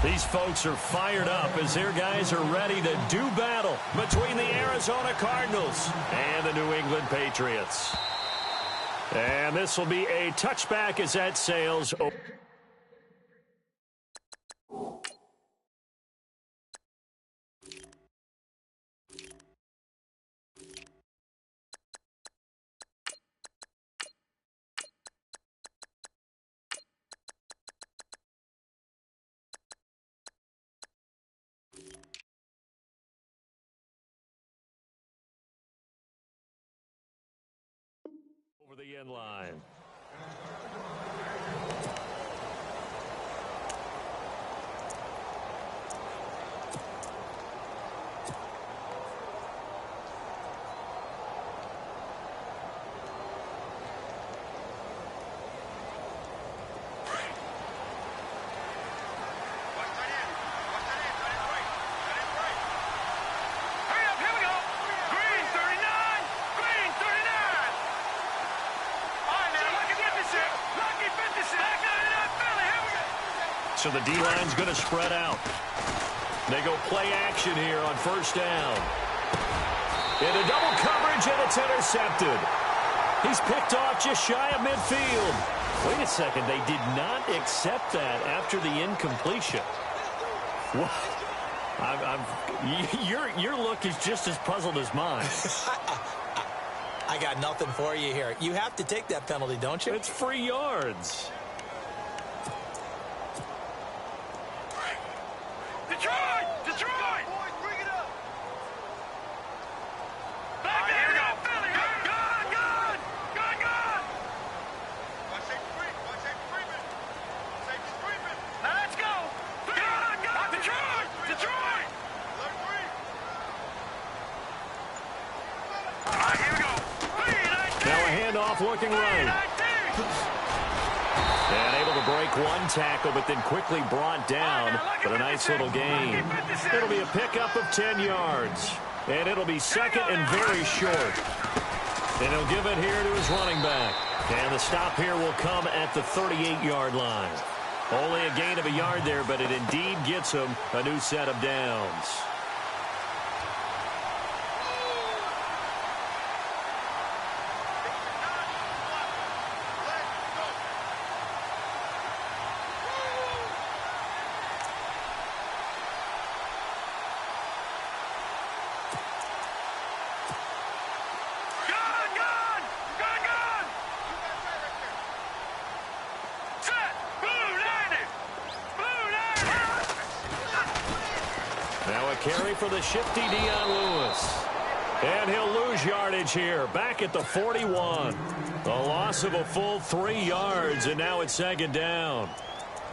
These folks are fired up as their guys are ready to do battle between the Arizona Cardinals and the New England Patriots. And this will be a touchback as that sails over. Over the end line. So the D-line's going to spread out. They go play action here on first down. Into double coverage, and it's intercepted. He's picked off just shy of midfield. Wait a second. They did not accept that after the incompletion. Your look is just as puzzled as mine. I got nothing for you here. You have to take that penalty, don't you? It's free yards. Looking right. And able to break one tackle, but then quickly brought down. But a nice little gain. It'll be a pickup of 10 yards. And it'll be second and very short. And he'll give it here to his running back. And the stop here will come at the 38-yard line. Only a gain of a yard there, but it indeed gets him a new set of downs. Carry for the shifty Dion Lewis. And he'll lose yardage here. Back at the 41. A loss of a full 3 yards, and now it's second down.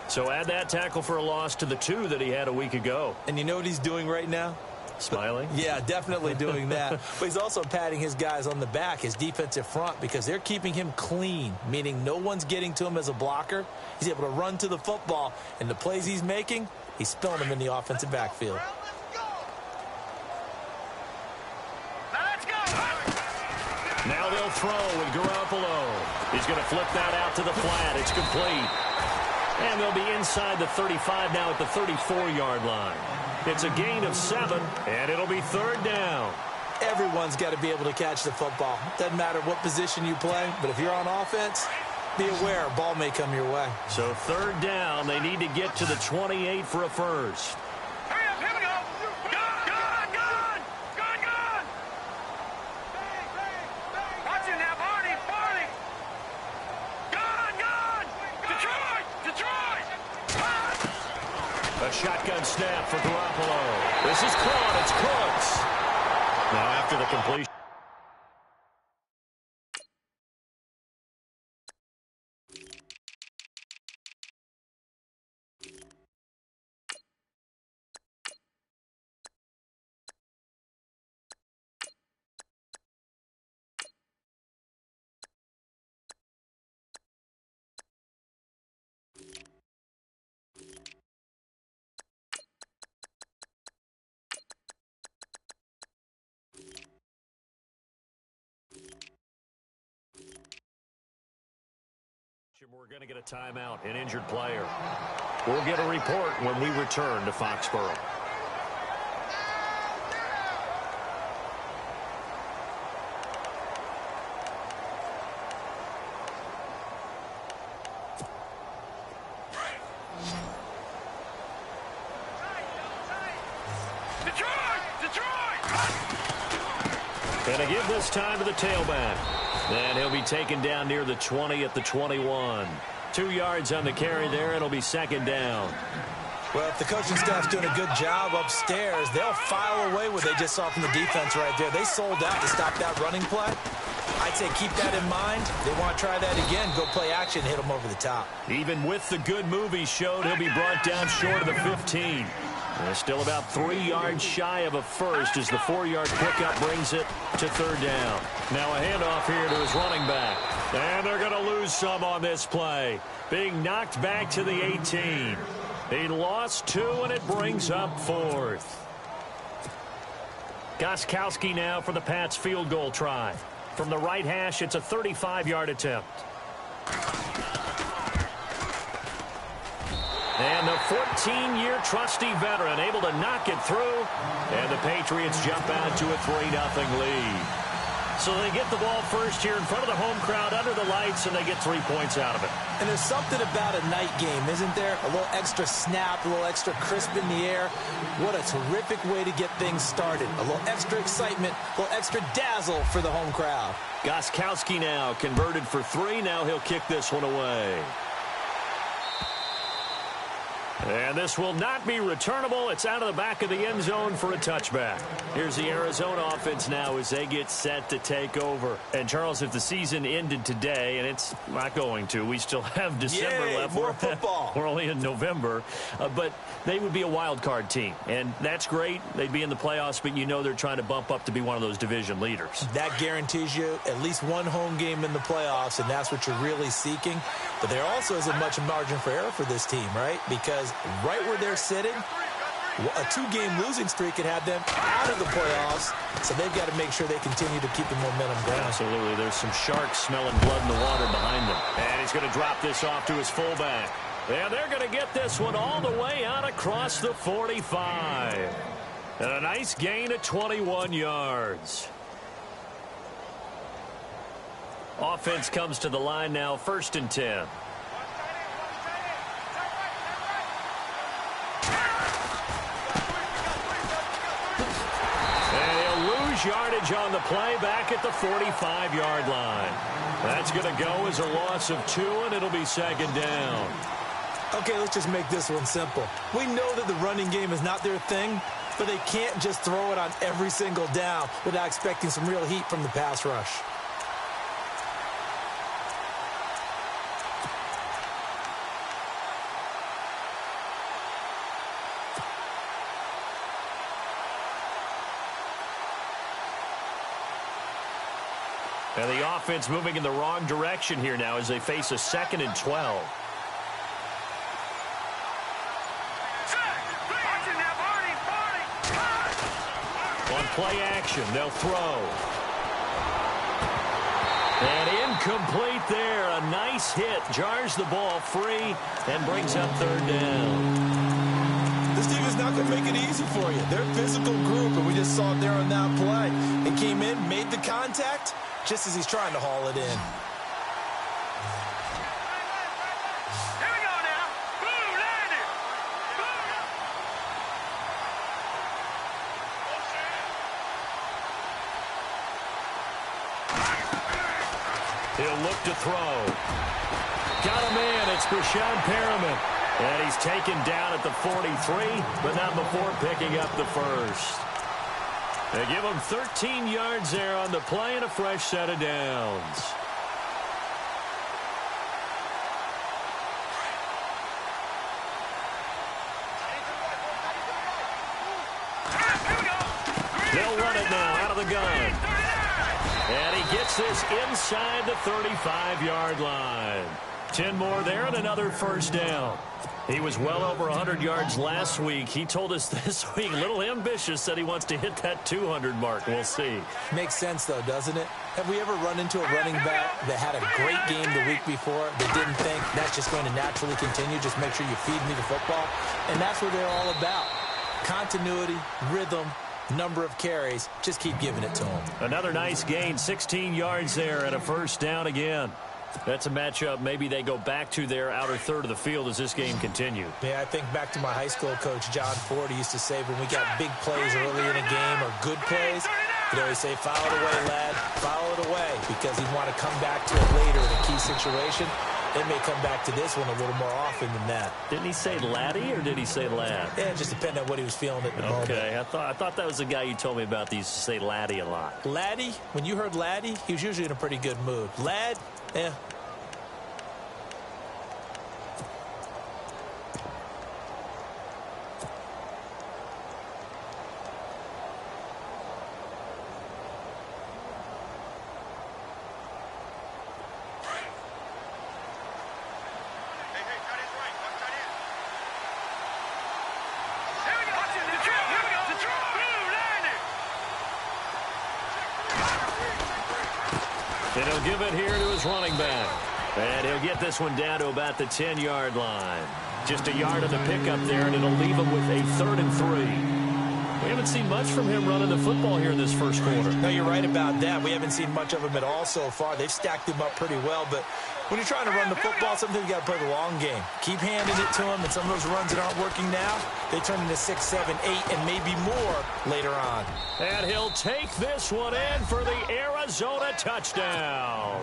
So add that tackle for a loss to the 2 that he had a week ago. And you know what he's doing right now? Smiling? Yeah, definitely doing that. But he's also patting his guys on the back, his defensive front, because they're keeping him clean, meaning no one's getting to him as a blocker. He's able to run to the football, and the plays he's making, he's spilling them in the offensive backfield. Now they'll throw with Garoppolo. He's going to flip that out to the flat. It's complete. And they'll be inside the 35 now at the 34-yard line. It's a gain of 7, and it'll be third down. Everyone's got to be able to catch the football. Doesn't matter what position you play, but if you're on offense, be aware a ball may come your way. So third down, they need to get to the 28 for a first. Shotgun snap for Garoppolo. This is caught. It's Cooks. Now after the completion. We're going to get a timeout, an injured player. We'll get a report when we return to Foxborough. And to give this time to the tailback. And he'll be taken down near the 20 at the 21. 2 yards on the carry there. It'll be second down. Well, if the coaching staff's doing a good job upstairs, they'll file away what they just saw from the defense right there. They sold out to stop that running play. I'd say keep that in mind. They want to try that again. Go play action, hit them over the top. Even with the good move he showed, he'll be brought down short of the 15. They're still about 3 yards shy of a first as the 4-yard pickup brings it to third down. Now a handoff here to his running back. And they're going to lose some on this play. Being knocked back to the 18. He lost 2, and it brings up fourth. Gostkowski now for the Pats field goal try. From the right hash, it's a 35-yard attempt. And the 14-year trusty veteran able to knock it through. And the Patriots jump out to a 3-0 lead. So they get the ball first here in front of the home crowd under the lights, and they get 3 points out of it. And there's something about a night game, isn't there? A little extra snap, a little extra crisp in the air. What a terrific way to get things started. A little extra excitement, a little extra dazzle for the home crowd. Gostkowski now converted for 3. Now he'll kick this one away. And this will not be returnable. It's out of the back of the end zone for a touchback. Here's the Arizona offense now as they get set to take over. And, Charles, if the season ended today, and it's not going to, we still have December left. More football. We're only in November. But they would be a wild card team. And that's great. They'd be in the playoffs, but you know they're trying to bump up to be one of those division leaders. That guarantees you at least one home game in the playoffs, and that's what you're really seeking. But there also isn't much margin for error for this team, right? Because right where they're sitting, a 2-game losing streak could have them out of the playoffs, so they've got to make sure they continue to keep the momentum going. Absolutely. There's some sharks smelling blood in the water behind them. And he's going to drop this off to his fullback. And they're going to get this one all the way out across the 45. And a nice gain of 21 yards. Offense comes to the line now, 1st and 10. And he'll lose yardage on the play back at the 45-yard line. That's going to go as a loss of 2, and it'll be second down. Okay, let's just make this one simple. We know that the running game is not their thing, but they can't just throw it on every single down without expecting some real heat from the pass rush. And the offense moving in the wrong direction here now as they face a 2nd and 12. On play action, they'll throw. And incomplete there. A nice hit. Jars the ball free and brings up 3rd down. This team is not going to make it easy for you. They're a physical group, and we just saw it there on that play. They came in, made the contact, just as he's trying to haul it in. Here we go now. Boom, landed. He'll look to throw. Got him in. It's Breshad Perriman. And he's taken down at the 43, but not before picking up the first. They give him 13 yards there on the play and a fresh set of downs. They'll run it now out of the gun. And he gets this inside the 35-yard line. 10 more there and another first down. He was well over 100 yards last week. He told us this week, a little ambitious, said he wants to hit that 200 mark. We'll see. Makes sense, though, doesn't it? Have we ever run into a running back that had a great game the week before that didn't think that's just going to naturally continue? Just make sure you feed me the football. And that's what they're all about. Continuity, rhythm, number of carries. Just keep giving it to them. Another nice gain, 16 yards there and a first down again. That's a matchup maybe they go back to their outer third of the field as this game continues. Yeah, I think back to my high school coach, John Ford. He used to say when we got big plays early in a game or good plays, he'd always say, foul it away, lad, foul it away, because he'd want to come back to it later in a key situation. They may come back to this one a little more often than that. Didn't he say laddie or did he say lad? Yeah, it just depended on what he was feeling at the moment. Okay, I thought that was the guy you told me about that used to say laddie a lot. Laddie, when you heard laddie, he was usually in a pretty good mood. Lad, yeah. And he'll give it here to his running back. And he'll get this one down to about the 10-yard line. Just a yard of the pickup there, and it'll leave him with a 3rd and 3. We haven't seen much from him running the football here in this first quarter. No, you're right about that. We haven't seen much of him at all so far. They've stacked him up pretty well, but when you're trying to run the football, sometimes you got to play the long game. Keep handing it to him, and some of those runs that aren't working now, they turn into 6, 7, 8, and maybe more later on. And he'll take this one in for the Arizona touchdown.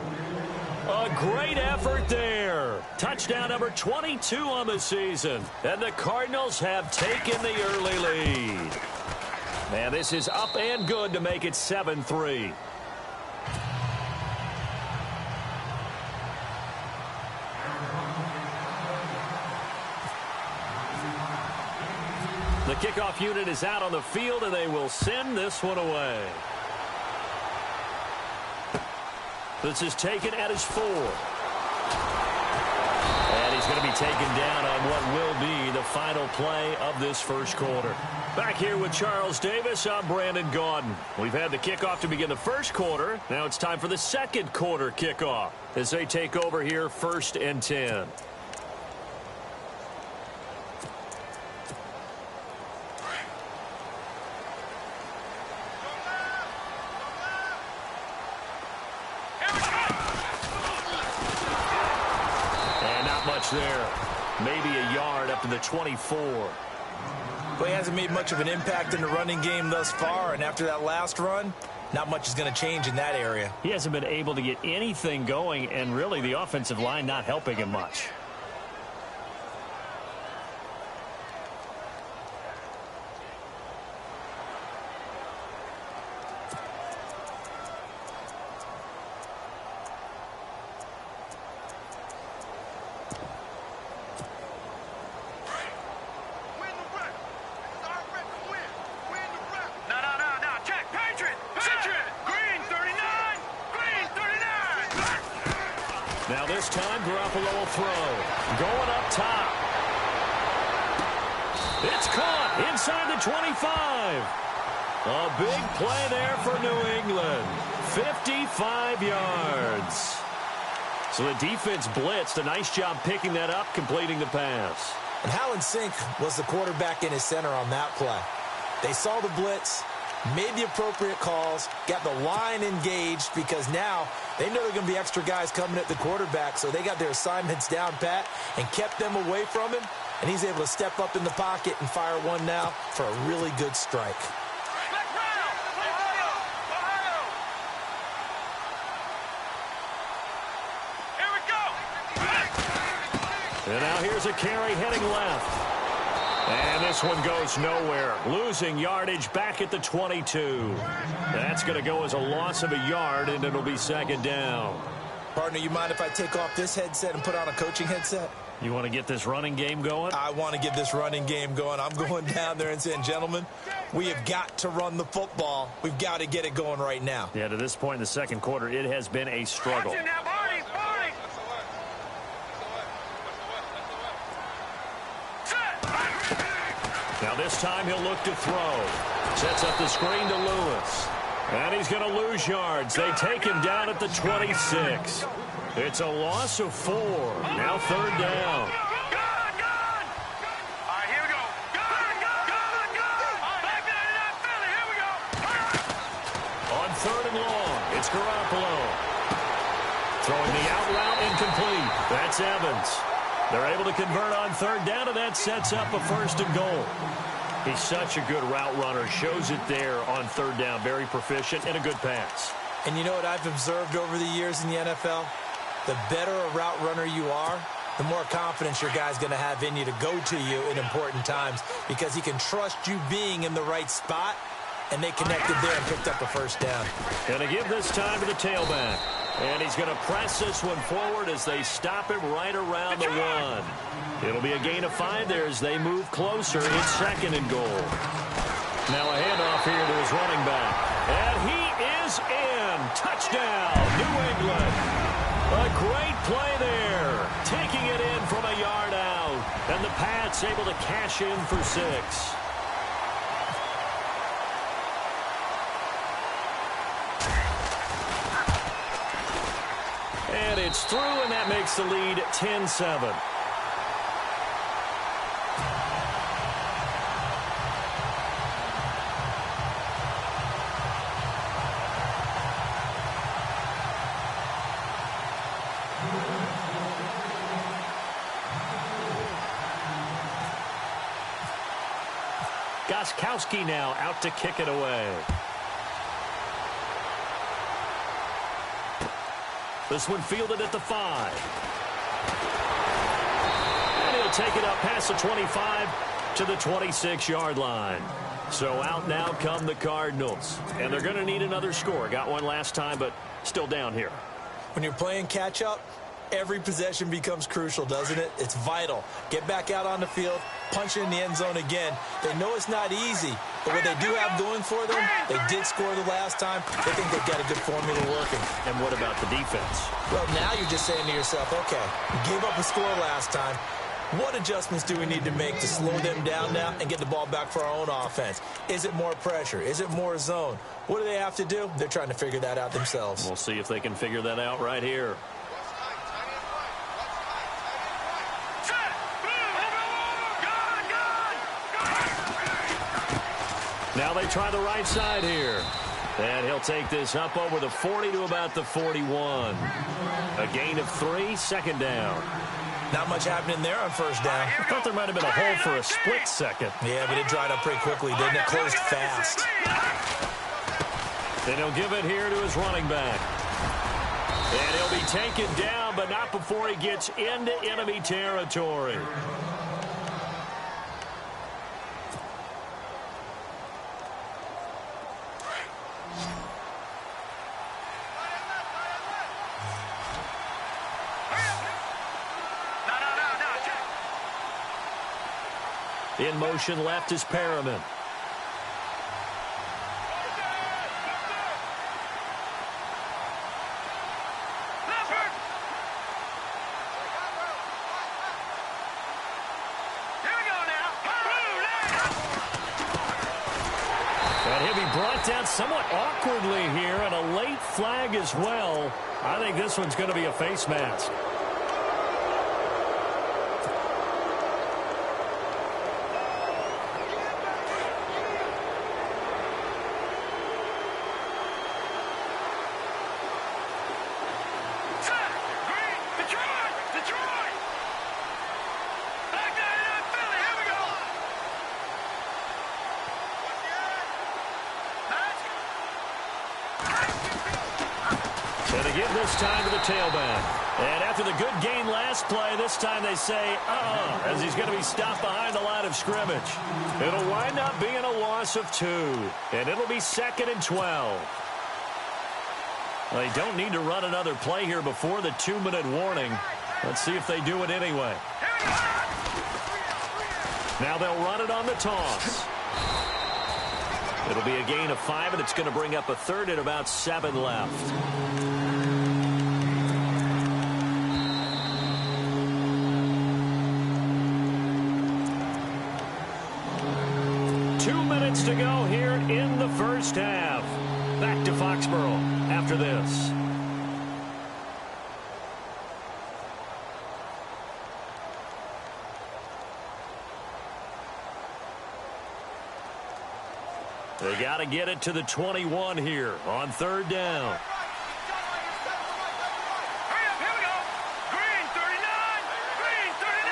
A great effort there. Touchdown number 22 on the season. And the Cardinals have taken the early lead. Man, this is up and good to make it 7-3. The kickoff unit is out on the field, and they will send this one away. This is taken at his 4. And he's going to be taken down on what will be the final play of this first quarter. Back here with Charles Davis, I'm Brandon Gaudin. We've had the kickoff to begin the first quarter. Now it's time for the second quarter kickoff as they take over here 1st and 10. There. Maybe a yard up to the 24. Well, he hasn't made much of an impact in the running game thus far, and after that last run, not much is going to change in that area. He hasn't been able to get anything going, and really the offensive line not helping him much. Now this time, Garoppolo will throw. Going up top. It's caught inside the 25. A big play there for New England. 55 yards. So the defense blitzed. A nice job picking that up, completing the pass. And Hallen Sink was the quarterback in his center on that play. They saw the blitz, made the appropriate calls, got the line engaged because now they know there are going to be extra guys coming at the quarterback, so they got their assignments down pat and kept them away from him, and he's able to step up in the pocket and fire one now for a really good strike. And now here's a carry heading left. And this one goes nowhere. Losing yardage back at the 22. That's going to go as a loss of a yard, and it'll be 2nd down. Partner, you mind if I take off this headset and put on a coaching headset? You want to get this running game going? I want to get this running game going. I'm going down there and saying, gentlemen, we have got to run the football. We've got to get it going right now. Yeah, to this point in the second quarter, it has been a struggle. Now this time he'll look to throw. Sets up the screen to Lewis. And he's going to lose yards. They take him down at the 26. It's a loss of 4. Now third down. On third and long, it's Garoppolo. Throwing the out route incomplete. That's Evans. They're able to convert on third down, and that sets up a first and goal. He's such a good route runner. Shows it there on third down. Very proficient and a good pass. And you know what I've observed over the years in the NFL? The better a route runner you are, the more confidence your guy's going to have in you to go to you in important times because he can trust you being in the right spot, and they connected there and picked up a first down. Going to give this time to the tailback. And he's going to press this one forward as they stop him right around the 1. It'll be a gain of 5 there as they move closer. It's second and goal. Now a handoff here to his running back. And he is in. Touchdown, New England. A great play there. Taking it in from a yard out. And the Pats able to cash in for 6. And it's through, and that makes the lead 10-7. Gostkowski now out to kick it away. This one fielded at the 5. And he'll take it up past the 25 to the 26-yard line. So out now come the Cardinals. And they're going to need another score. Got one last time, but still down here. When you're playing catch-up, every possession becomes crucial, doesn't it? It's vital. Get back out on the field, punch it in the end zone again. They know it's not easy, but what they do have going for them, they did score the last time. They think they've got a good formula working. And what about the defense? Well, now you're just saying to yourself, okay, we gave up a score last time. What adjustments do we need to make to slow them down now and get the ball back for our own offense? Is it more pressure? Is it more zone? What do they have to do? They're trying to figure that out themselves. We'll see if they can figure that out right here. Now they try the right side here. And he'll take this up over the 40 to about the 41. A gain of 3, second down. Not much happening there on first down. I thought there might have been a hole for a split second. Yeah, but it dried up pretty quickly, didn't it? Closed fast. Then he'll give it here to his running back. And he'll be taken down, but not before he gets into enemy territory. In motion left is Perriman. And he'll be brought down somewhat awkwardly here, and a late flag as well. I think this one's going to be a face mask. This time to the tailback. And after the good gain last play, this time they say, as he's going to be stopped behind the line of scrimmage. It'll wind up being a loss of 2. And it'll be second and 12. Well, they don't need to run another play here before the 2-minute warning. Let's see if they do it anyway. Now they'll run it on the toss. It'll be a gain of 5, and it's going to bring up a third and about 7 left. 2 minutes to go here in the first half. Back to Foxborough after this. They got to get it to the 21 here on 3rd down. Hurry up, here we go. Green 39. Green 39.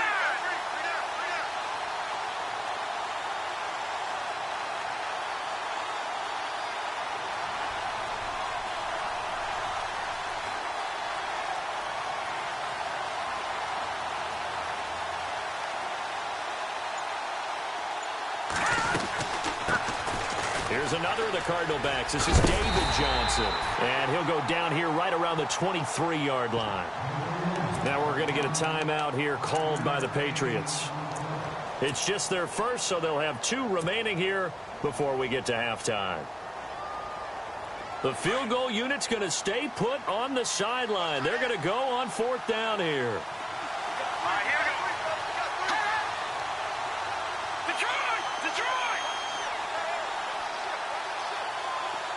Here's another of the Cardinal backs. This is David Johnson. And he'll go down here right around the 23-yard line. Now we're going to get a timeout here called by the Patriots. It's just their first, so they'll have 2 remaining here before we get to halftime. The field goal unit's going to stay put on the sideline. They're going to go on 4th down here. All right, here we go. Detroit! Detroit!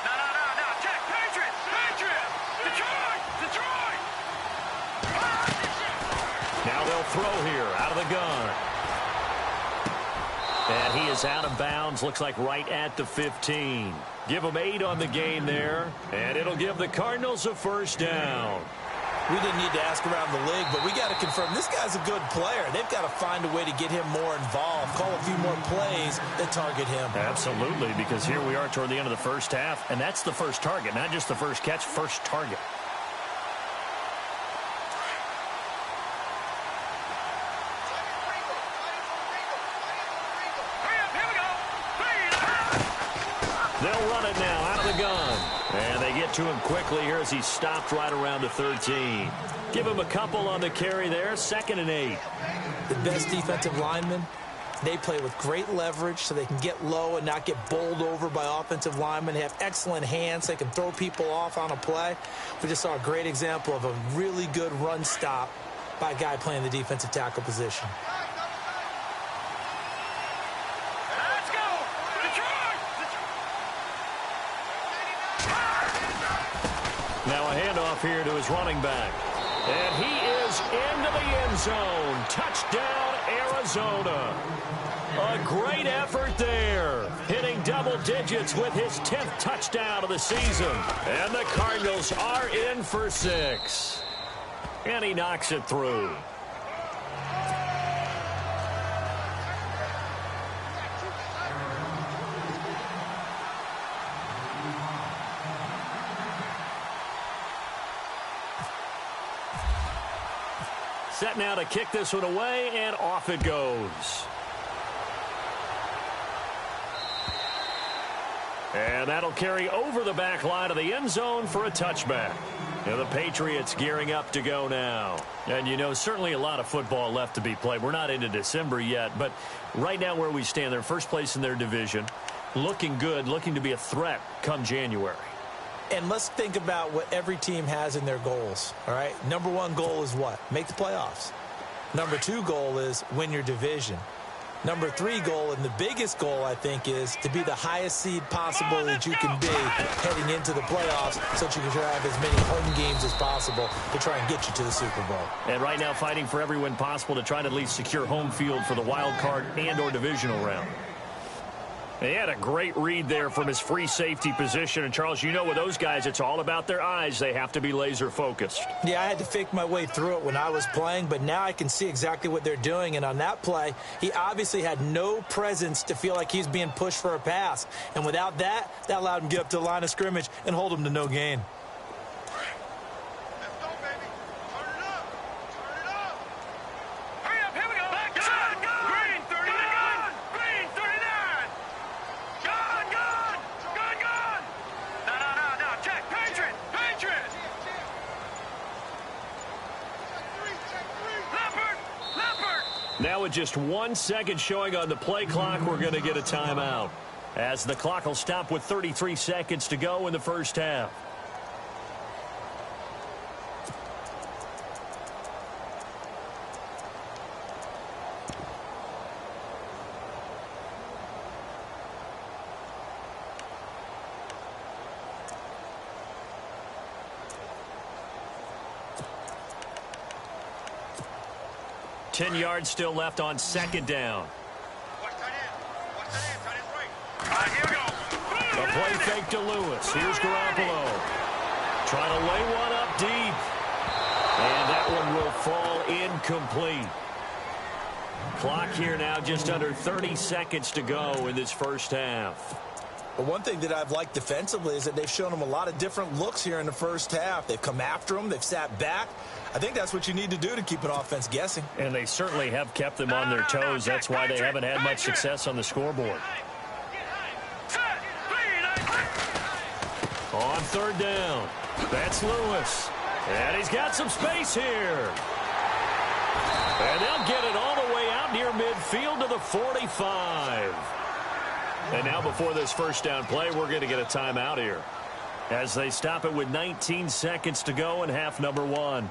No. Check. Patriots! Patriots! Detroit! Detroit! Now they'll throw here out of the gun. And he is out of bounds, looks like right at the 15. Give them 8 on the game there, and it'll give the Cardinals a first down. We didn't need to ask around the league, but we got to confirm this guy's a good player. They've got to find a way to get him more involved, call a few more plays that target him. Absolutely, because here we are toward the end of the first half, and that's the first target, not just the first catch, first target. They'll run it now out of the gun. And they get to him quickly here as he stopped right around the 13. Give him a couple on the carry there. 2nd and 8. The best defensive linemen, they play with great leverage so they can get low and not get bowled over by offensive linemen. They have excellent hands. They can throw people off on a play. We just saw a great example of a really good run stop by a guy playing the defensive tackle position. Now a handoff here to his running back. And he is into the end zone. Touchdown, Arizona. A great effort there. Hitting double digits with his 10th touchdown of the season. And the Cardinals are in for 6. And he knocks it through. Set now to kick this one away, and off it goes. And that'll carry over the back line of the end zone for a touchback. And the Patriots gearing up to go now. And, you know, certainly a lot of football left to be played. We're not into December yet, but right now where we stand, they're first place in their division. Looking good, looking to be a threat come January. And let's think about what every team has in their goals, all right? Number 1 goal is what? Make the playoffs. Number 2 goal is win your division. Number 3 goal, and the biggest goal, I think, is to be the highest seed possible that you can be heading into the playoffs so that you can have as many home games as possible to try and get you to the Super Bowl. And right now fighting for every win possible to try to at least secure home field for the wild card and or divisional round. He had a great read there from his free safety position. And, Charles, you know with those guys, it's all about their eyes. They have to be laser-focused. Yeah, I had to fake my way through it when I was playing, but now I can see exactly what they're doing. And on that play, he obviously had no presence to feel like he's being pushed for a pass. And without that, that allowed him to get up to the line of scrimmage and hold him to no gain. Now with just 1 second showing on the play clock, we're going to get a timeout, as the clock will stop with 33 seconds to go in the first half. 10 yards still left on second down. Here we go. A play fake to Lewis. Here's Garoppolo. Trying to lay one up deep. And that one will fall incomplete. Clock here now just under 30 seconds to go in this first half. But one thing that I've liked defensively is that they've shown him a lot of different looks here in the first half. They've come after him. They've sat back. I think that's what you need to do to keep an offense guessing. And they certainly have kept them on their toes. That's why they haven't had much success on the scoreboard. On third down, that's Lewis. And he's got some space here. And they'll get it all the way out near midfield to the 45. And now before this first down play, we're going to get a timeout here, as they stop it with 19 seconds to go in half number one.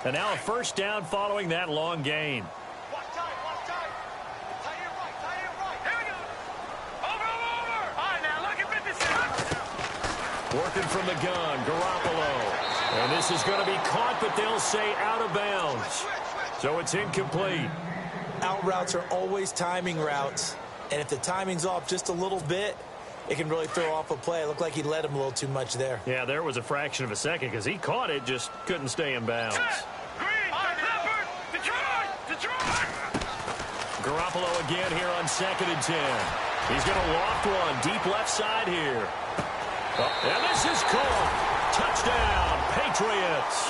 And now a first down following that long gain. Working from the gun, Garoppolo. And this is going to be caught, but they'll say out of bounds. So it's incomplete. Out routes are always timing routes. And if the timing's off just a little bit, it can really throw off a play. It looked like he led him a little too much there. Yeah, there was a fraction of a second because he caught it, just couldn't stay in bounds. Garoppolo again here on 2nd and 10. He's going to loft one deep left side here. And this is caught. Touchdown, Patriots.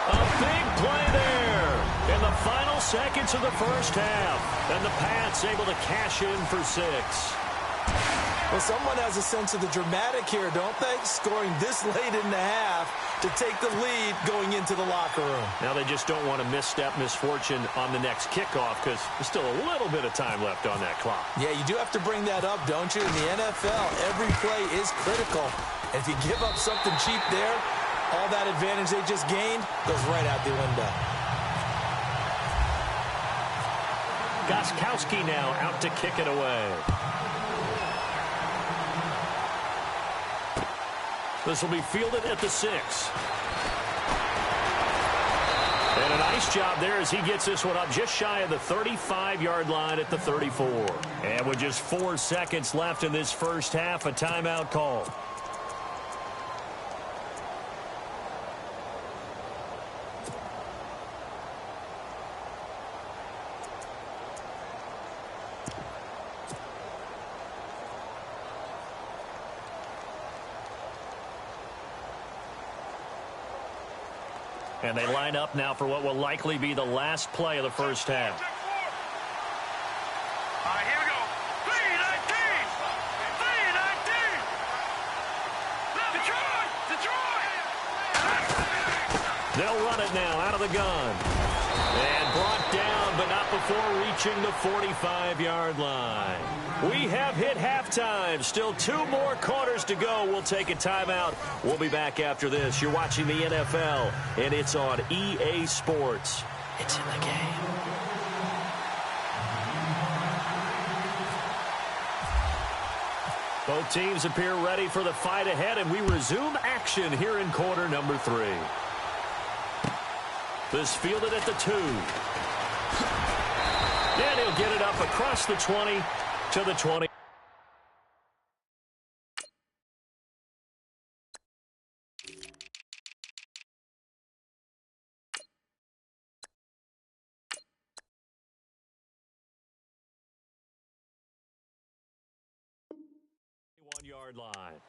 A big play there in the final seconds of the first half. And the Pats able to cash in for 6. Well, someone has a sense of the dramatic here, don't they? Scoring this late in the half to take the lead going into the locker room. Now they just don't want to misstep misfortune on the next kickoff because there's still a little bit of time left on that clock. Yeah, you do have to bring that up, don't you? In the NFL, every play is critical. And if you give up something cheap there, all that advantage they just gained goes right out the window. Gostkowski now out to kick it away. This will be fielded at the 6. And a nice job there as he gets this one up just shy of the 35-yard line at the 34. And with just 4 seconds left in this first half, a timeout call. And they line up now for what will likely be the last play of the first half. All right, here we go. 3-19. 3-19. Detroit! They'll run it now out of the gun. And brought down, but not before reaching the 45-yard line. We have hit halftime. Still 2 more quarters to go. We'll take a timeout. We'll be back after this. You're watching the NFL, and it's on EA Sports. It's in the game. Both teams appear ready for the fight ahead, and we resume action here in quarter number 3. This fielded at the 2. And he'll get it up across the 20 to the 20. One-yard line.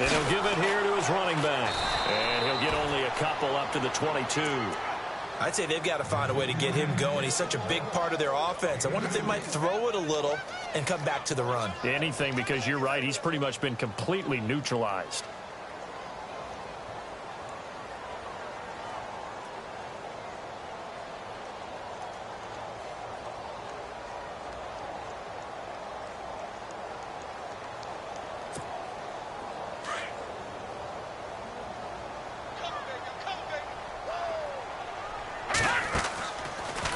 And he'll give it here to his running back. And he'll get only a couple up to the 22. I'd say they've got to find a way to get him going. He's such a big part of their offense. I wonder if they might throw it a little and come back to the run. Anything, because you're right. He's pretty much been completely neutralized.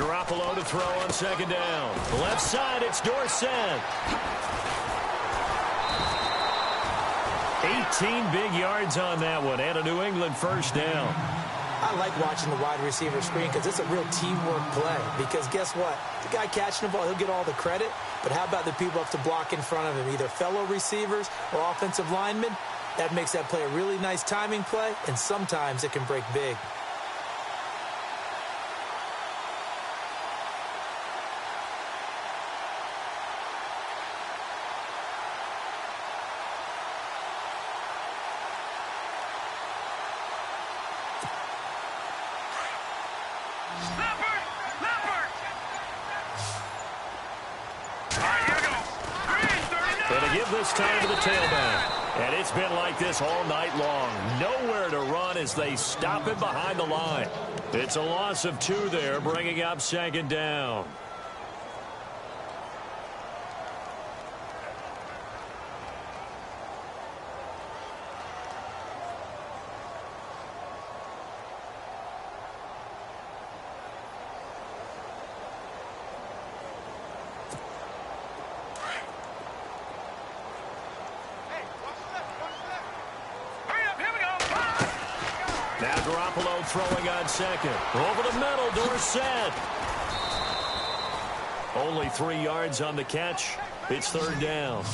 Garoppolo to throw on second down. The left side, it's Dorsett. 18 big yards on that one, and a New England first down. I like watching the wide receiver screen because it's a real teamwork play. Because guess what? The guy catching the ball, he'll get all the credit. But how about the people up to block in front of him, either fellow receivers or offensive linemen? That makes that play a really nice timing play, and sometimes it can break big. This time to the tailback. And it's been like this all night long. Nowhere to run as they stop him behind the line. It's a loss of 2 there, bringing up second down. Now Garoppolo throwing on second. Over the middle, Dorsett. Only 3 yards on the catch. It's third down.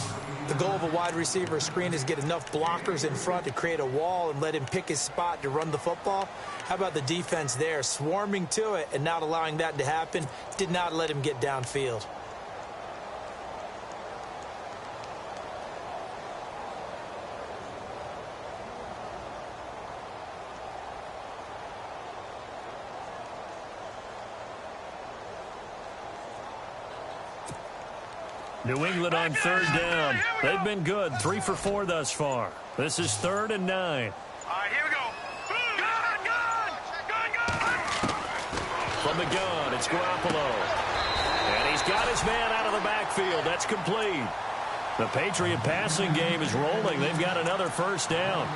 The goal of a wide receiver screen is get enough blockers in front to create a wall and let him pick his spot to run the football. How about the defense there, swarming to it and not allowing that to happen? Did not let him get downfield. New England on third down. They've been good. 3 for 4 thus far. This is 3rd and 9. All right, here we go. Gun! From the gun, it's Garoppolo. And he's got his man out of the backfield. That's complete. The Patriot passing game is rolling. They've got another first down.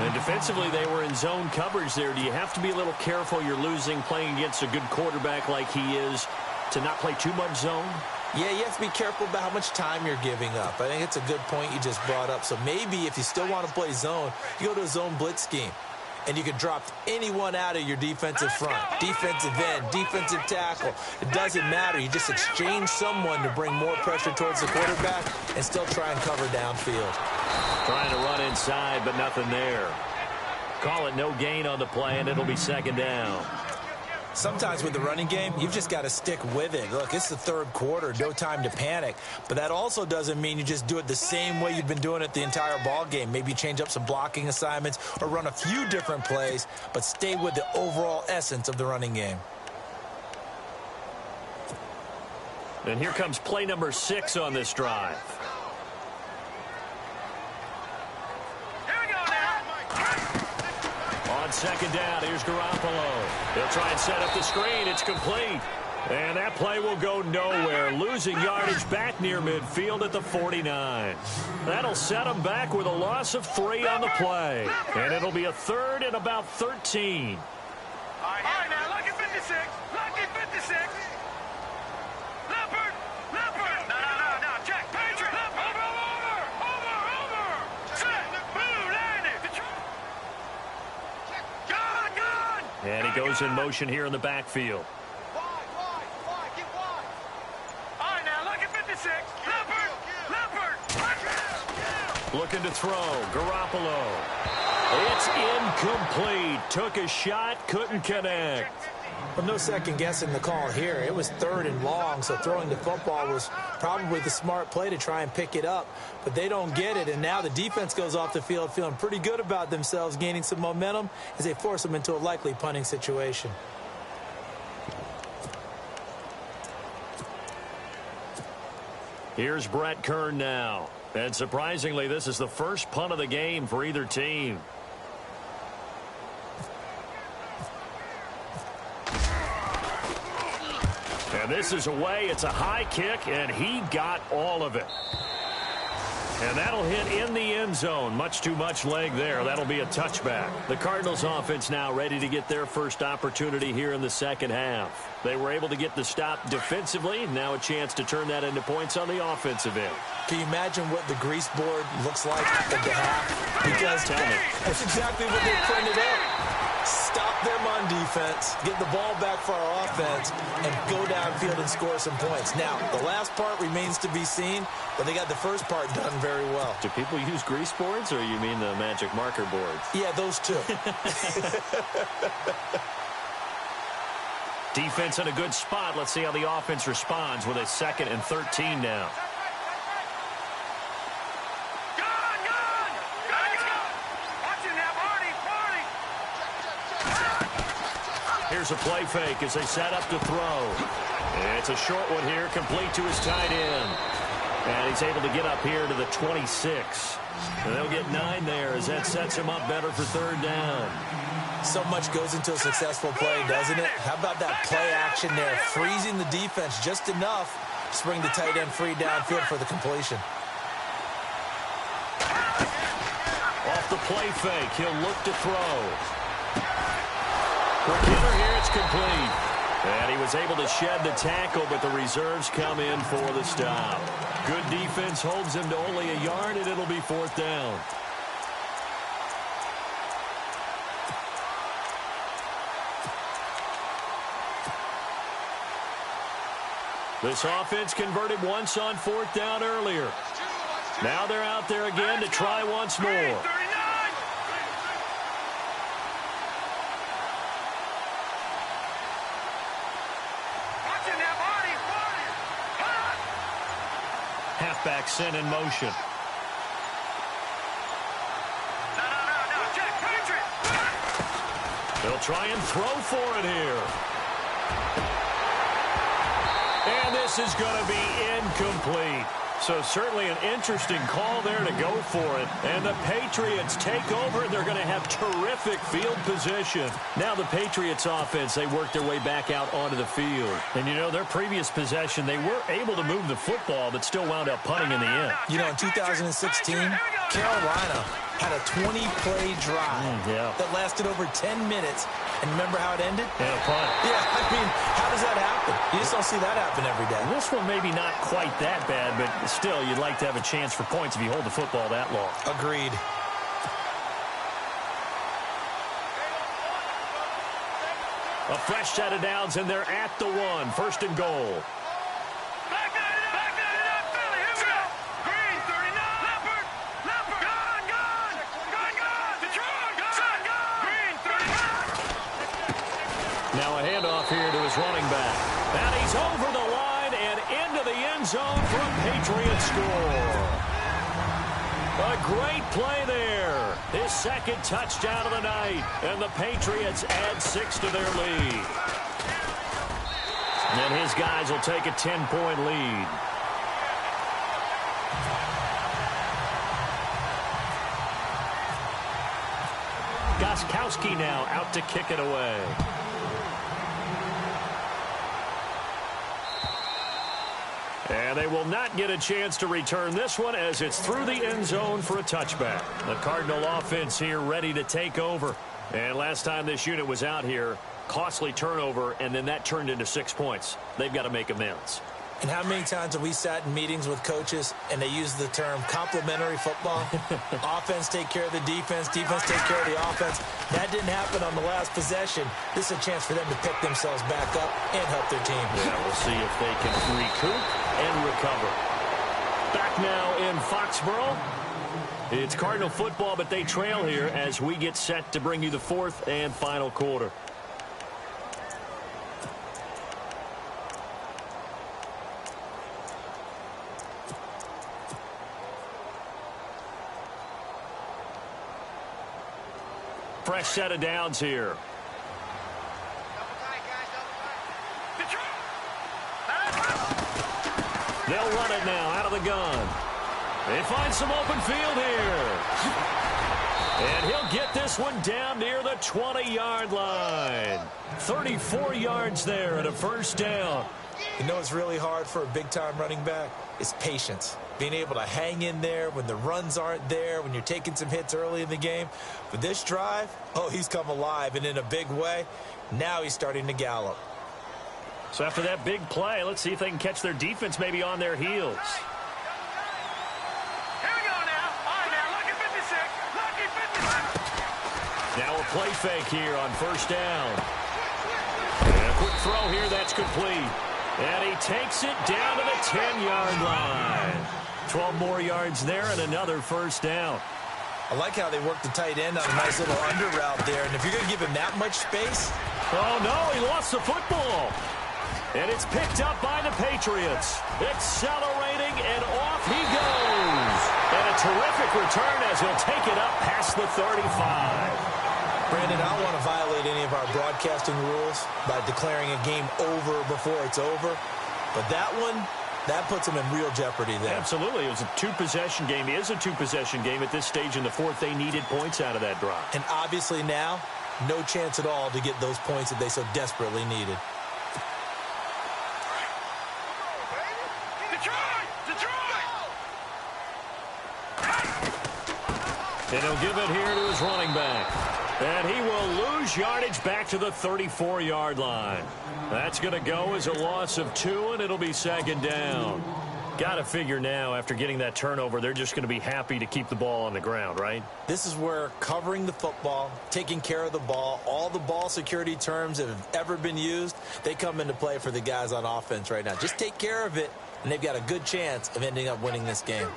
And defensively, they were in zone coverage there. Do you have to be a little careful? You're losing playing against a good quarterback like he is to not play too much zone? Yeah, you have to be careful about how much time you're giving up. I think it's a good point you just brought up. So maybe if you still want to play zone, you go to a zone blitz scheme. And you can drop anyone out of your defensive front. Defensive end, defensive tackle. It doesn't matter. You just exchange someone to bring more pressure towards the quarterback and still try and cover downfield. Trying to run inside, but nothing there. Call it no gain on the play, and it'll be second down. Sometimes with the running game, you've just got to stick with it. Look, it's the third quarter, no time to panic. But that also doesn't mean you just do it the same way you've been doing it the entire ball game. Maybe change up some blocking assignments or run a few different plays, but stay with the overall essence of the running game. And here comes play number 6 on this drive. Second down, here's Garoppolo. He'll try and set up the screen. It's complete. And that play will go nowhere. Losing yardage back near midfield at the 49. That'll set him back with a loss of 3 on the play. And it'll be a 3rd and about 13. All right, now, lucky 56. Lucky 56. Leopard. No. Check. Patriot. Over. Set. Blue landed. And he goes in motion here in the backfield. Wide. Get wide. All right, now, look at 56. Leopard. Looking to throw. Garoppolo. It's incomplete. Took a shot, couldn't connect. Well, no second guessing the call here. It was 3rd and long, so throwing the football was probably the smart play to try and pick it up. But they don't get it, and now the defense goes off the field feeling pretty good about themselves, gaining some momentum as they force them into a likely punting situation. Here's Brett Kern now. And surprisingly, this is the first punt of the game for either team. And this is away. It's a high kick, and he got all of it. And that'll hit in the end zone. Much too much leg there. That'll be a touchback. The Cardinals offense now ready to get their first opportunity here in the second half. They were able to get the stop defensively. Now a chance to turn that into points on the offensive end. Can you imagine what the grease board looks like at the half? Because that's exactly what they printed up. Stop them on defense, get the ball back for our offense, and go downfield and score some points. Now, the last part remains to be seen, but they got the first part done very well. Do people use grease boards, or you mean the magic marker boards? Yeah, those two. Defense in a good spot. Let's see how the offense responds with a 2nd and 13 now. Here's a play fake as they set up to throw. It's a short one here, complete to his tight end. And he's able to get up here to the 26. And they'll get 9 there as that sets him up better for 3rd down. So much goes into a successful play, doesn't it? How about that play action there, freezing the defense just enough to bring the tight end free downfield for the completion. Off the play fake, he'll look to throw. For Kittle here, it's complete. And he was able to shed the tackle, but the reserves come in for the stop. Good defense holds him to only a yard, and it'll be 4th down. This offense converted once on 4th down earlier. Now they're out there again to try once more. Halfback sent in motion. They'll try and throw for it here. And this is going to be incomplete. So certainly an interesting call there to go for it. And the Patriots take over. They're going to have terrific field position. Now the Patriots offense, they work their way back out onto the field. And, you know, their previous possession, they were able to move the football, but still wound up punting in the end. You know, in 2016, Carolina had a 20-play drive that lasted over 10 minutes. And remember how it ended? And a punt. Yeah, I mean, how does that happen? You just don't see that happen every day. This one maybe not quite that bad, but still, you'd like to have a chance for points if you hold the football that long. Agreed. A fresh set of downs, and they're at the 1. 1st and goal. Now a handoff here to his running back. And he's over the line and into the end zone for a Patriot score. A great play there. His 2nd touchdown of the night. And the Patriots add 6 to their lead. And his guys will take a 10-point lead. Gostkowski now out to kick it away. And they will not get a chance to return this one as it's through the end zone for a touchback. The Cardinal offense here ready to take over. And last time this unit was out here, costly turnover, and then that turned into 6 points. They've got to make amends. And how many times have we sat in meetings with coaches and they use the term complementary football? Offense take care of the defense, defense take care of the offense. That didn't happen on the last possession. This is a chance for them to pick themselves back up and help their team. Yeah, we'll see if they can recoup and recover. Back now in Foxborough. It's Cardinal football, but they trail here as we get set to bring you the 4th and final quarter. Fresh set of downs here. They'll run it now out of the gun. They find some open field here. And he'll get this one down near the 20-yard line. 34 yards there and a 1st down. You know what's really hard for a big-time running back? It's patience. being able to hang in there when the runs aren't there, when you're taking some hits early in the game. But this drive, oh, he's come alive, and in a big way. Now he's starting to gallop. So after that big play, let's see if they can catch their defense maybe on their heels. Here we go now. All right, now, lucky 56. Lucky 56. Now a play fake here on first down. And a quick throw here, that's complete. And he takes it down to the 10-yard line. 12 more yards there and another first down. I like how they work the tight end on a nice little under route there. And if you're going to give him that much space. Oh, no, he lost the football. And it's picked up by the Patriots. Accelerating, and off he goes. And a terrific return as he'll take it up past the 35. Brandon, I don't want to violate any of our broadcasting rules by declaring a game over before it's over. But that one, that puts them in real jeopardy there. Absolutely. It was a two-possession game. It is a two-possession game at this stage in the fourth. They needed points out of that drive. And obviously now, no chance at all to get those points that they so desperately needed. And he'll give it here to his running back. And he will lose yardage back to the 34-yard line. That's going to go as a loss of 2, and it'll be second down. Got to figure now, after getting that turnover, they're just going to be happy to keep the ball on the ground, right? This is where covering the football, taking care of the ball, all the ball security terms that have ever been used, they come into play for the guys on offense right now. Just take care of it, and they've got a good chance of ending up winning this game.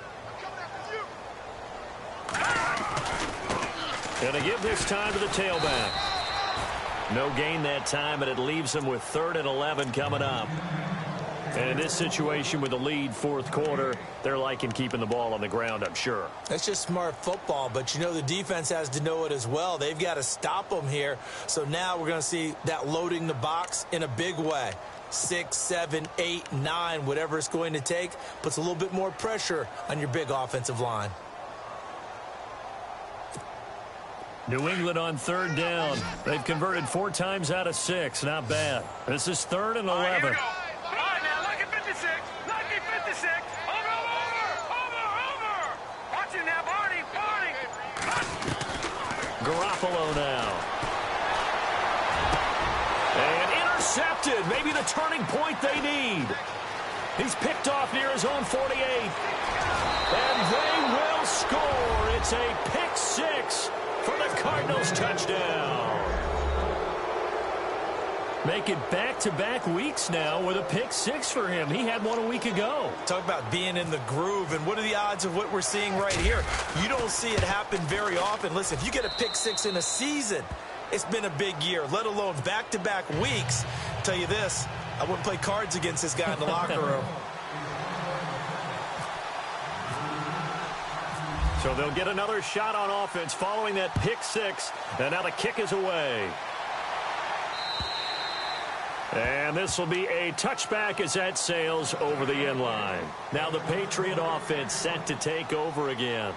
And to give this time to the tailback. No gain that time, and it leaves them with 3rd and 11 coming up. And in this situation with the lead fourth quarter, they're liking keeping the ball on the ground, I'm sure. That's just smart football, but you know the defense has to know it as well. They've got to stop them here. So now we're going to see that loading the box in a big way. 6, 7, 8, 9, whatever it's going to take, puts a little bit more pressure on your big offensive line. New England on 3rd down. They've converted 4 times out of 6. Not bad. This is 3rd and 11. All right, here we go. All right, now, lucky 56. Lucky 56. Over. Watch it now, Barney. Garoppolo now. And intercepted. Maybe the turning point they need. He's picked off near his own 48. And they will score. It's a pick 6. For the Cardinals touchdown. Make it back-to-back weeks now with a pick 6 for him. He had one a week ago. Talk about being in the groove, and what are the odds of what we're seeing right here? You don't see it happen very often. Listen, if you get a pick 6 in a season, it's been a big year, let alone back-to-back weeks. I'll tell you this, I wouldn't play cards against this guy in the locker room. So they'll get another shot on offense following that pick 6. And now the kick is away. And this will be a touchback as that sails over the end line. Now the Patriot offense set to take over again.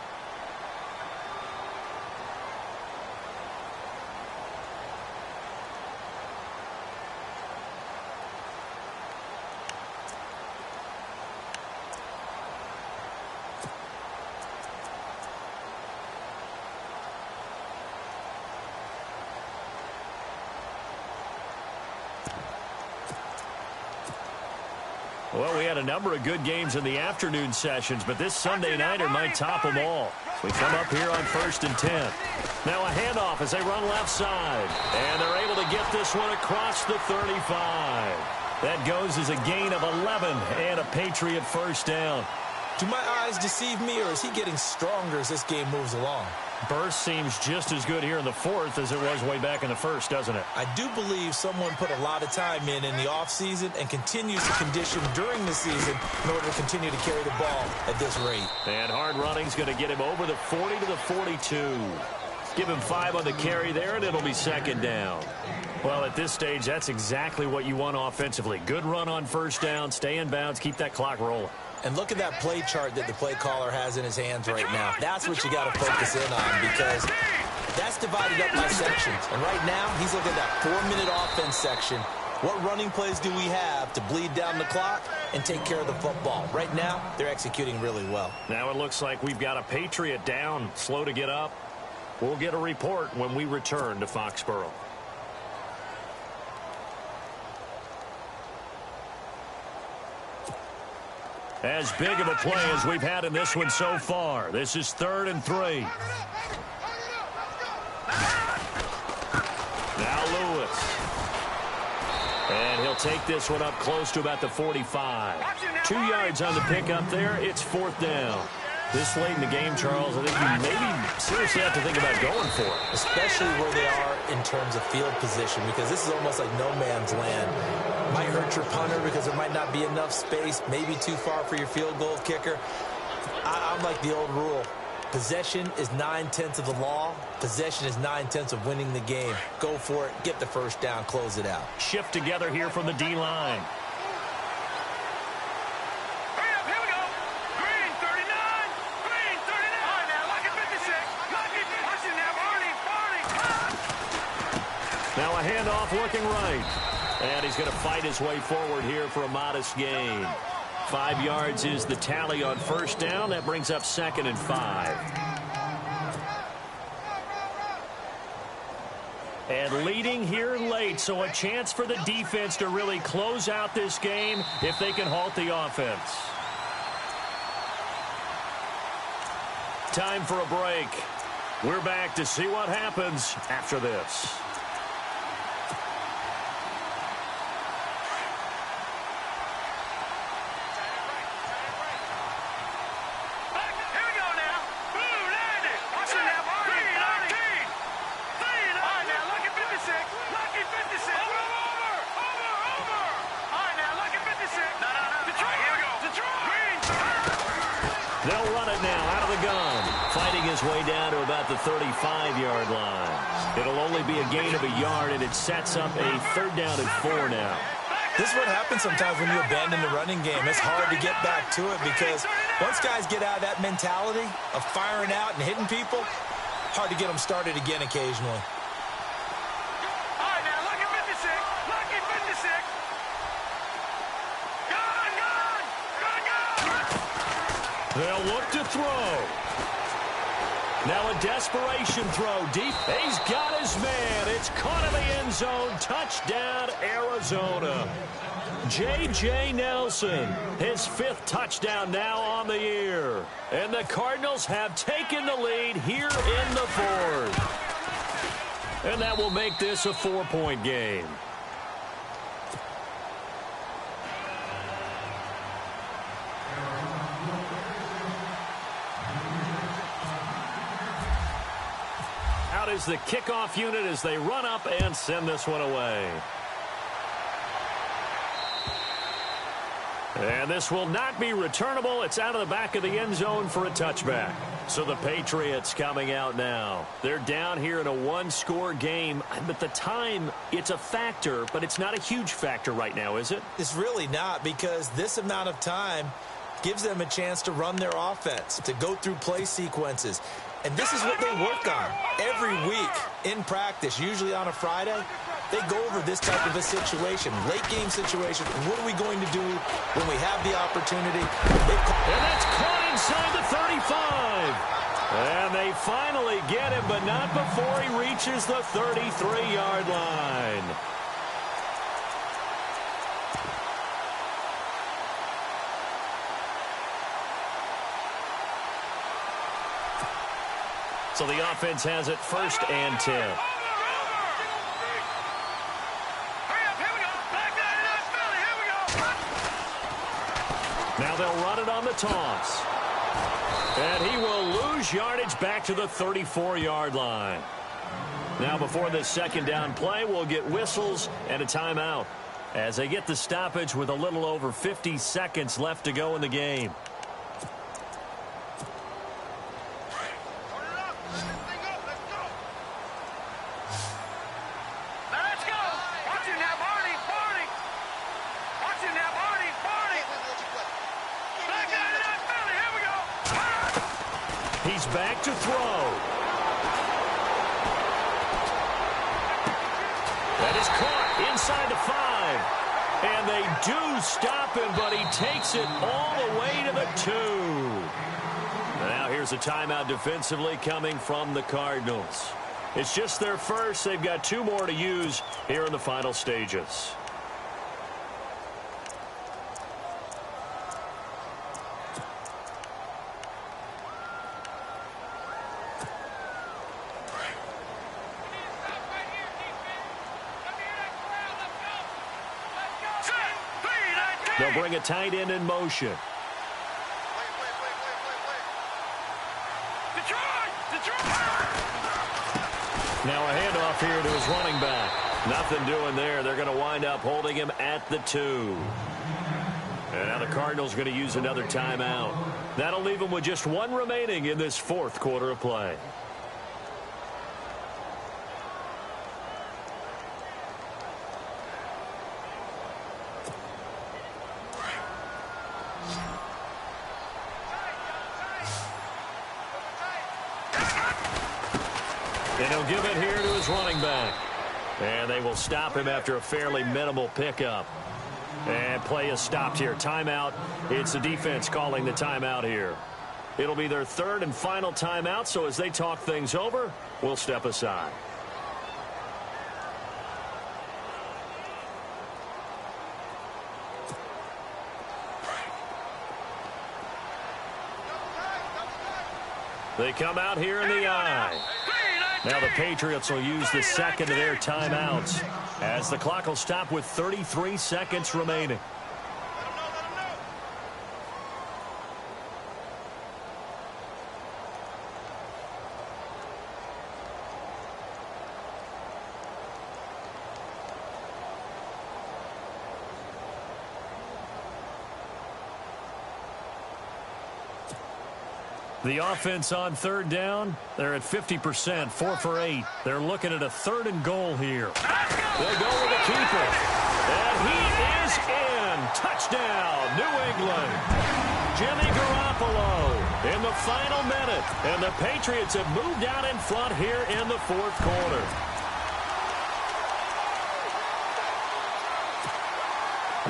Well, we had a number of good games in the afternoon sessions, but this Sunday nighter might top them all. So we come up here on 1st and 10. Now a handoff as they run left side. And they're able to get this one across the 35. That goes as a gain of 11 and a Patriot first down. Do my eyes deceive me, or is he getting stronger as this game moves along? Burst seems just as good here in the fourth as it was way back in the first, doesn't it? I do believe someone put a lot of time in the offseason and continues to condition during the season in order to continue to carry the ball at this rate. And hard running's going to get him over the 40 to the 42. Give him 5 on the carry there, and it'll be second down. Well, at this stage, that's exactly what you want offensively. Good run on first down, stay in bounds, keep that clock rolling. And look at that play chart that the play caller has in his hands right now. That's what you got to focus in on, because that's divided up by sections. And right now, he's looking at that 4-minute offense section What running plays do we have to bleed down the clock and take care of the football? Right now, they're executing really well. Now it looks like we've got a Patriot down, slow to get up. We'll get a report when we return to Foxborough. As big of a play as we've had in this one so far. This is 3rd and 3. Now Lewis. And he'll take this one up close to about the 45. 2 yards on the pickup there. It's 4th down. This late in the game, Charles, I think you maybe seriously have to think about going for it. Especially where they are in terms of field position, because this is almost like no man's land. Might hurt your punter because there might not be enough space, maybe too far for your field goal kicker. I'm like the old rule. Possession is 9/10 of the law. Possession is 9/10 of winning the game. Go for it. Get the first down. Close it out. Shift together here from the D-line. Now a handoff looking right. And he's going to fight his way forward here for a modest gain. 5 yards is the tally on first down. That brings up 2nd and 5. And leading here late, so a chance for the defense to really close out this game if they can halt the offense. Time for a break. We're back to see what happens after this. They'll run it now out of the gun. Fighting his way down to about the 35-yard line. It'll only be a gain of a yard, and it sets up a 3rd down and 4 now. This is what happens sometimes when you abandon the running game. It's hard to get back to it because once guys get out of that mentality of firing out and hitting people, hard to get them started again occasionally. They'll look to throw. Now a desperation throw deep. He's got his man. It's caught in the end zone. Touchdown, Arizona. J.J. Nelson, his 5th touchdown now on the year. And the Cardinals have taken the lead here in the 4th. And that will make this a 4-point game. Is the kickoff unit as they run up and send this one away. And this will not be returnable. It's out of the back of the end zone for a touchback. So the Patriots coming out now. They're down here in a 1-score game. But the time, it's a factor, but it's not a huge factor right now, is it? It's really not, because this amount of time gives them a chance to run their offense, to go through play sequences. And this is what they work on every week in practice, usually on a Friday. They go over this type of a situation, late game situation. What are we going to do when we have the opportunity? And that's caught inside the 35. And they finally get him, but not before he reaches the 33-yard line. So the offense has it 1st and 10. Now they'll run it on the toss. And he will lose yardage back to the 34-yard line. Now before this 2nd down play, we'll get whistles and a timeout as they get the stoppage with a little over 50 seconds left to go in the game. He's back to throw. That is caught. inside the 5. And they do stop him, but he takes it all the way to the 2. Now here's a timeout defensively coming from the Cardinals. It's just their first. They've got 2 more to use here in the final stages. They'll bring a tight end in motion. Now a handoff here to his running back. Nothing doing there. They're going to wind up holding him at the 2. And now the Cardinals are going to use another timeout. That'll leave them with just 1 remaining in this 4th quarter of play. And he'll give it here to his running back. And they will stop him after a fairly minimal pickup. And play is stopped here. Timeout. It's the defense calling the timeout here. It'll be their 3rd and final timeout, so as they talk things over, we'll step aside. They come out here in the eye. Now the Patriots will use the 2nd of their timeouts as the clock will stop with 33 seconds remaining. The offense on 3rd down, they're at 50%, 4 for 8. They're looking at a 3rd and goal here. They'll go with the keeper. And he is in. Touchdown, New England. Jimmy Garoppolo in the final minute. And the Patriots have moved out in front here in the 4th quarter.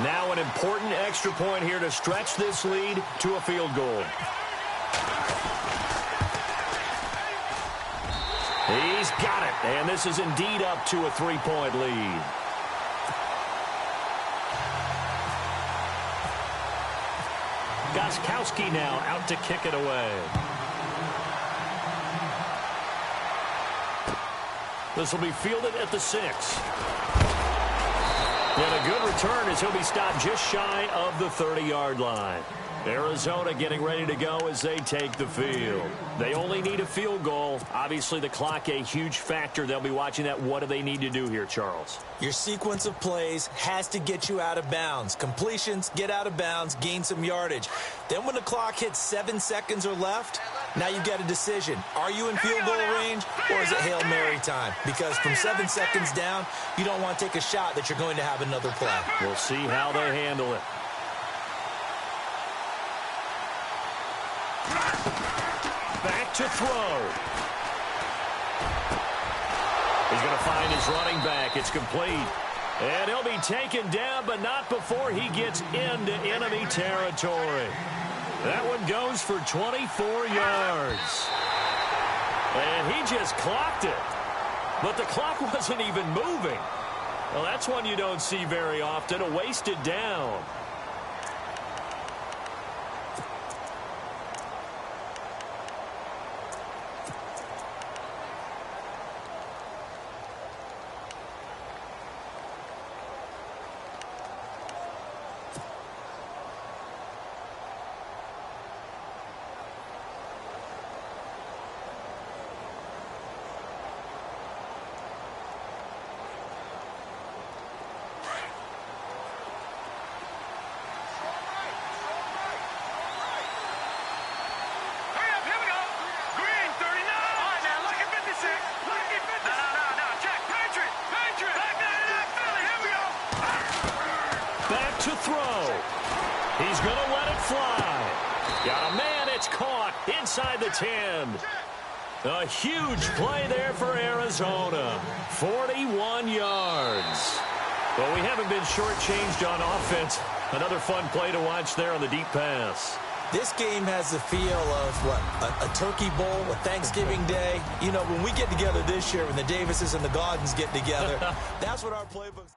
Now an important extra point here to stretch this lead to a field goal. He's got it, and this is indeed up to a 3-point lead. Gostkowski now out to kick it away. This will be fielded at the 6. And a good return as he'll be stopped just shy of the 30-yard line. Arizona getting ready to go as they take the field. They only need a field goal. Obviously, the clock a huge factor. They'll be watching that. What do they need to do here, Charles? Your sequence of plays has to get you out of bounds. Completions, get out of bounds, gain some yardage. Then when the clock hits 7 seconds or left, now you get a decision. Are you in field goal range or is it Hail Mary time? Because from 7 seconds down, you don't want to take a shot that you're going to have another play. We'll see how they handle it. Back to throw. He's going to find his running back. It's complete. And he'll be taken down, but not before he gets into enemy territory. That one goes for 24 yards. And he just clocked it. But the clock wasn't even moving. Well, that's one you don't see very often, a wasted down. To throw. He's going to let it fly. Got a man. It's caught inside the 10. A huge play there for Arizona. 41 yards. Well, we haven't been shortchanged on offense. Another fun play to watch there on the deep pass. This game has the feel of, what, a turkey bowl, a Thanksgiving day. You know, when we get together this year, when the Davises and the Gaudens get together, that's what our playbooks...